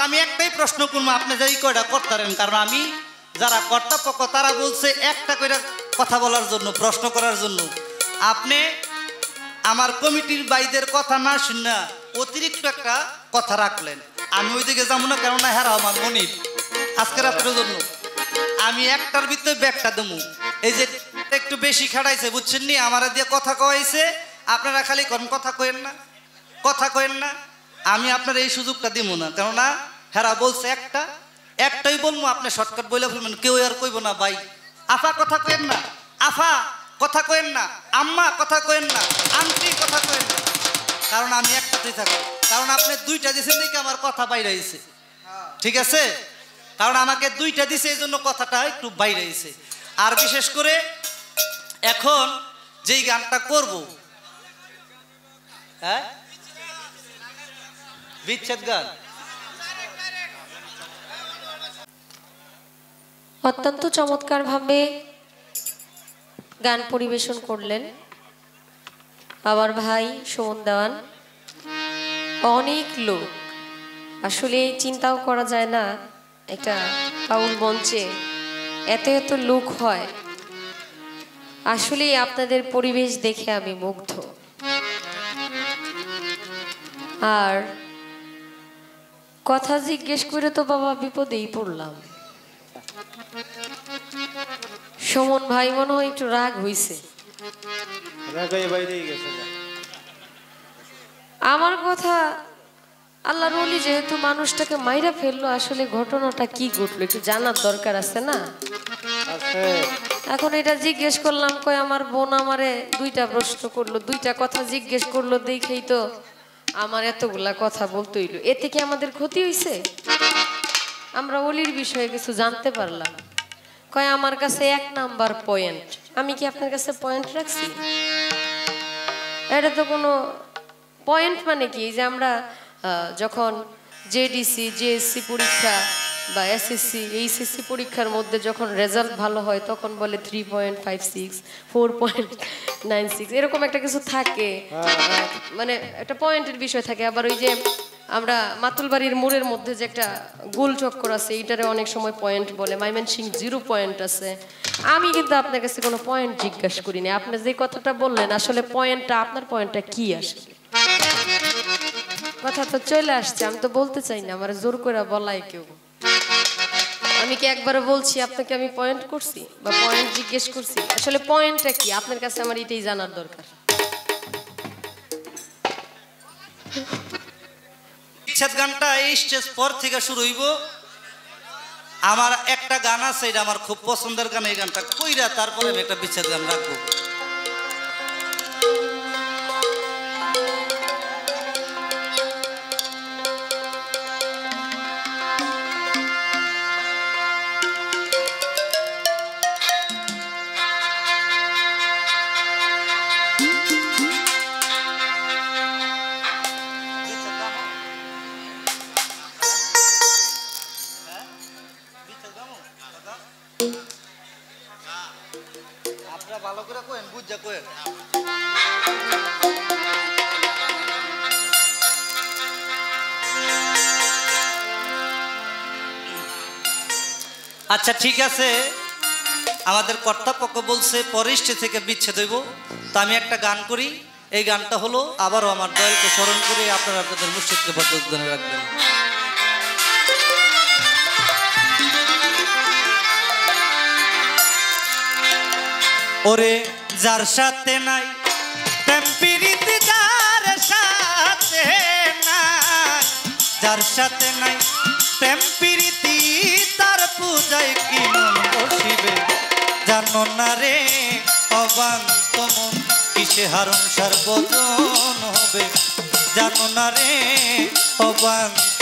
আমি একটাই প্রশ্ন করবো, আপনি যেই কয়টা করতারেন, কারণ আমি যারা কর্তাপক্ষ তারা বলছে একটা করে কথা বলার জন্য, প্রশ্ন করার জন্য। আপনি আমার কমিটির বাইদের কথা না শুনে অতিরিক্ত একটা কথা রাখলেন। আমি ওইদিকে যাবো না, কেননা হ্যাঁ আমার মনির আজকে রাত্রের জন্য আমি একটার ভিতরে ব্যাগটা দেবো। এই যে একটু বেশি খাটাইছে বুঝছেন নি, আমার দিয়ে কথা কয়েছে, আপনারা খালি করেন কথা কয়েন না, কথা কয়েন না। আমি আপনার এই সুযোগটা দিব না, কেননা হেরা বলছে একটাই বলবো, আপনি শর্টকাট বলে ফেলবেন, কেউ আর কইব না ভাই আফা কথা কয়েন না, আফা কথা কয়েন না, আম্মা কথা কয়েন না, আন্টি কথা কয়েন না, কারণ আমি একটাতেই থাকবো। কারণ আপনি দুইটা দিয়েছেন দেখে আমার কথা বাইরে হয়েছে, ঠিক আছে? কারণ আমাকে দুইটা দিছে এই জন্য কথাটা একটু বাইরে হয়েছে। আর বিশেষ করে এখন যেই গানটা করব, হ্যাঁ বিচ্ছেদ গান, অত্যন্ত চমৎকারভাবে গান পরিবেশন করলেন আমার ভাই সুমন দেওয়ান। অনেক লোক, আসলে চিন্তাও করা যায় না একটা বাউল মঞ্চে এত এত লোক হয়। আসলে আপনাদের পরিবেশ দেখে আমি মুগ্ধ। আর কথা জিজ্ঞেস করে তো বাবা বিপদেই পড়লাম। সুমন ভাই মনে হয় একটু রাগ হইছে। আমার কথা আল্লাহর ওলি যেহেতু মানুষটাকে মাইরা ফেললো, আসলে ঘটনাটা কি ঘটলো একটু জানার দরকার আছে না? এখন এটা জিজ্ঞেস করলাম, কই আমার বোন আমারে দুইটা প্রশ্ন করলো, দুইটা কথা জিজ্ঞেস করলো, দেখেই তো আমার এতগুলা কথা বলতে হইলো। এতে কি আমাদের ক্ষতি হইছে? আমরা ওলির বিষয়ে কিছু জানতে পারলাম। কয় আমার কাছে 1 নাম্বার পয়েন্ট। আমি কি আপনার কাছে পয়েন্ট রাখছি? এটা তো কোনো পয়েন্ট মানে কি, যে আমরা যখন জেডিসি জেএসসি পরীক্ষা বা এসএসসি এইচএসসি পরীক্ষার মধ্যে যখন রেজাল্ট ভালো হয় তখন বলে 3.56 4.96 এরকম একটা কিছু থাকে, মানে একটা পয়েন্টের বিষয় থাকে। আবার ওই যে আমরা মাতুলবাড়ির মোড়ের মধ্যে যে একটা গোল চক্কর আছে, এইটারে অনেক সময় পয়েন্ট বলে। ময়মনসিংহ 0 পয়েন্ট আছে। আমি কিন্তু আপনার কাছে কোনো পয়েন্ট জিজ্ঞাসা করিনি। আপনি যে কথাটা বললেন আসলে পয়েন্টটা, আপনার পয়েন্টটা কি আসলে? কথা তো চলে আসছে, আমি তো বলতে চাই না, আমার জোর করে বলাই কেউ। আমি কি একবারও বলছি আপনাকে আমি পয়েন্ট করছি বা পয়েন্ট জিজ্ঞেস করছি? আসলে পয়েন্টটা কি আপনার কাছে আমার এটাই জানার দরকার। বিচ্ছেদ গানটা এই স্টেজ পর থেকে শুরু হইব। আমার একটা গান আছে, এটা আমার খুব পছন্দের গান, এই গানটা কইরা তারপরে আমি একটা বিচ্ছেদ গান রাখবো। ভালো করে কইেন, বুঝা কইেন। আচ্ছা ঠিক আছে, আমাদের কর্তাপক্ষ বলছে পরের স্টেজ থেকে বিচ্ছেদ হইব, তো আমি একটা গান করি। এই গানটা হলো আবারও আমার দয়ালকে স্মরণ করে আপনারা আপনাদের মুর্শিদকে বদলে রাখবেন। ওরে যার সাথে নাই প্রেম প্রীতি, যার সাথে নাই, যার সাথে নাই প্রেম প্রীতি, তার পূজায় কি মন বসিবে জানো না রে অবান্ত মন, কিসে হারণ সর্বজন হবে জানো না রে অবান্ত।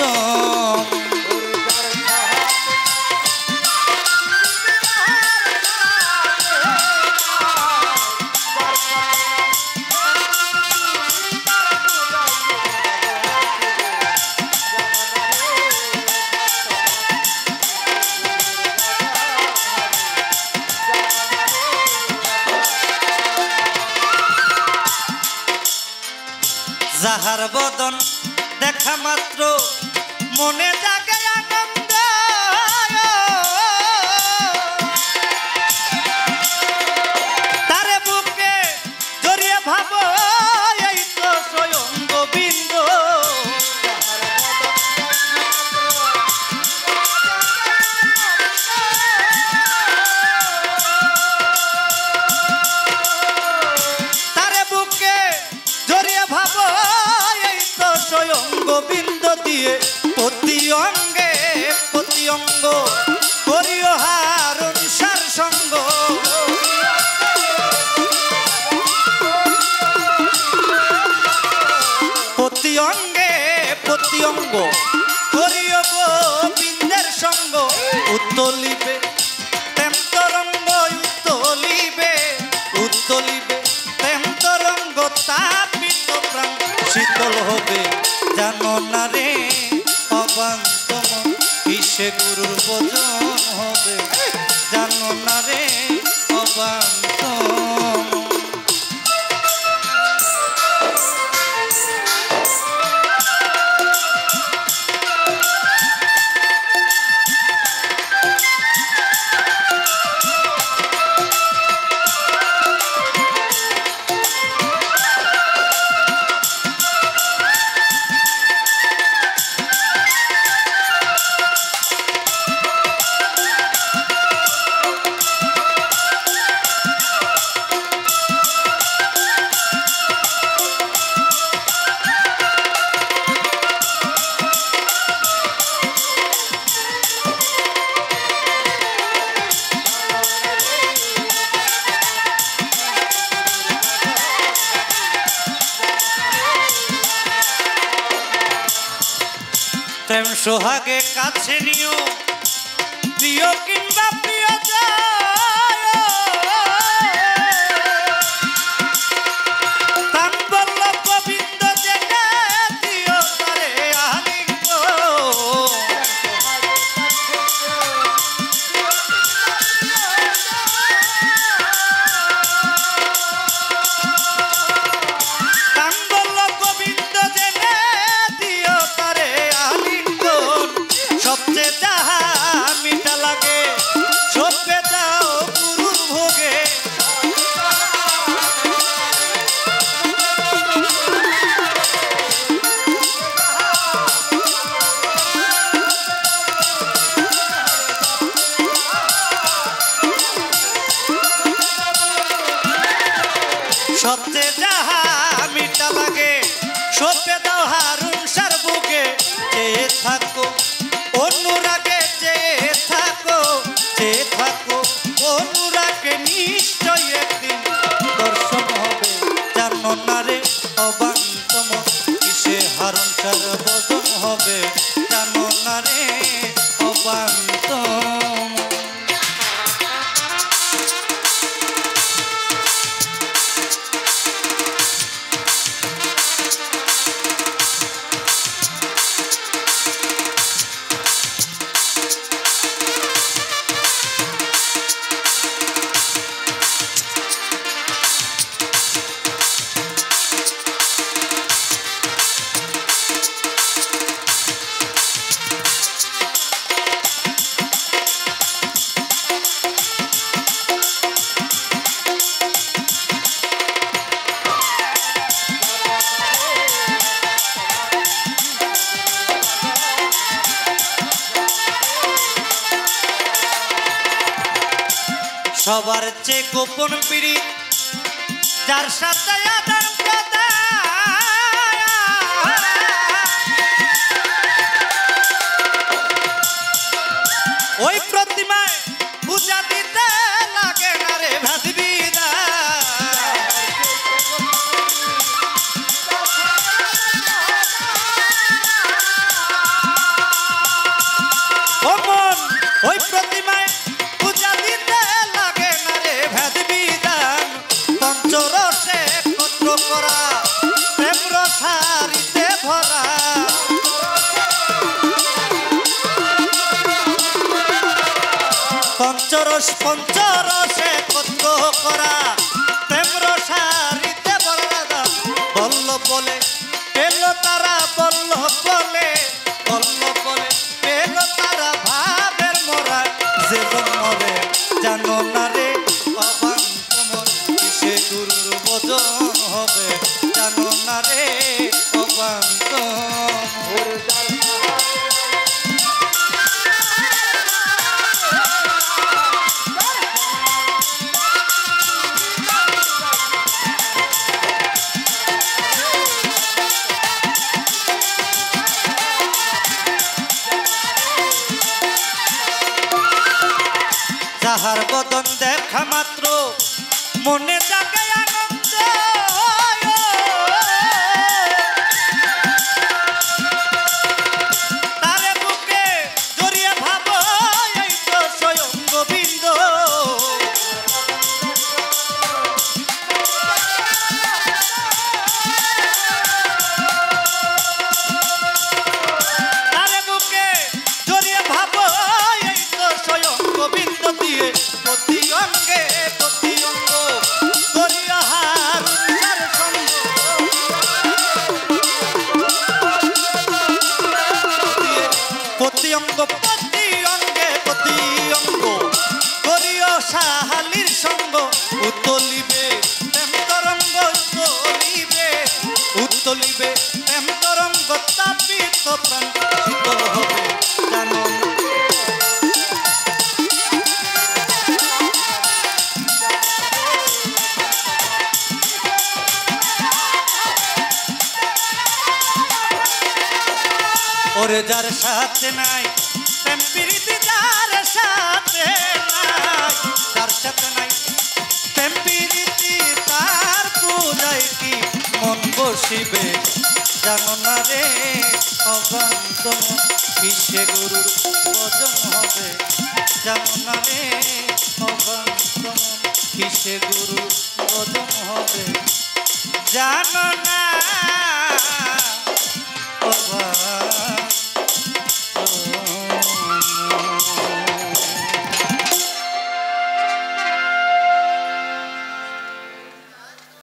যাহার বদন দেখা মাত্র মনে জাগে প্রতি অঙ্গে প্রতি অঙ্গ করিও হারণ সার সঙ্গ প্রতি অঙ্গে প্রতি অঙ্গ করিও গোবিন্দের সঙ্গ উত্তলিবে তেম তরঙ্গ উত্তলিবে উত্তলিবে তেম তরঙ্গ তাপিত প্রাণ শীতল হবে জানো না রে অবান্তম কিসে গুরুর ভজন হবে জানো না রে অবান্তম প্রেম সোহাগে কাছে নিও প্রিয় কিংবা প্রিয় প্রাণ বল্ল গোবিন্দ জেনে দিও তারে আলিঙ্গ প্রাণ বল্ল গোবিন্দ জেনে দিও তারে সবচেয়ে যাহা মিঠা লাগে সবকে দাও গুরুর ভোগে সবচেয়ে যাহা মিঠা লাগে সবকে দাও হারুন সার বুকে চেয়ে থাকো অনুরাগে চেয়ে থাকো অনুরাগে নিশ্চয় একদিন দর্শন হবে জানো না রে অবান্তম কিসে হারণ সার ভজন হবে জানো না রে অবান্তম সবার চেয়ে গোপন পিড়ি যার সাথে আদান ওই প্রতিমায় পূজা দিতে লাগে না রে ভাদবিদা ও মন ওই প্রতিমায় পূজা দিতে লাগে না রে ভেদবিধান পঞ্চরসে একত্র করা প্রেম রসারিতে ভরা পঞ্চরসে একত্র করা প্রেম রসারিতে ভরা বল্ল বলে পেল তারা বল্ল বলে পেল তারা ভাবের মরা যে জন্মরে জানো না রে অবান্তম কিসে গুরুর ভজন হবে জানো না রে অবান্তম তাহার বদন দেখা মাত্র মনে জাগে আনন্দ তারে বুকে জড়িয়ে ভাবো এই তো স্বয়ং গোবিন্দ তারে বুকে জড়িয়ে ভাবো এই তো স্বয়ং গোবিন্দ দিয়ে প্রতি অঙ্গে প্রতি অঙ্গ করিয়া হার উচ্চার সঙ্গ দিয়ে প্রতি অঙ্গ প্রতি অঙ্গে প্রতি অঙ্গ করিয়া সাহালির সঙ্গ উত্তলিবে প্রেম তরঙ্গ উত্তলিবে উত্তলিবে প্রেম তরঙ্গ তাপিত প্রাণ শীতল হবে জানো ওরে যার সাথে নাই প্রেম প্রীতি যার সাথে নাই যার সাথে নাই প্রেম প্রীতি তার পূজায় কি মন বসিবে জানো না রে অবান্ত কিসে গুরুর ভজন হবে জানো না রে অবান্ত কিসে গুরুর ভজন হবে জানো না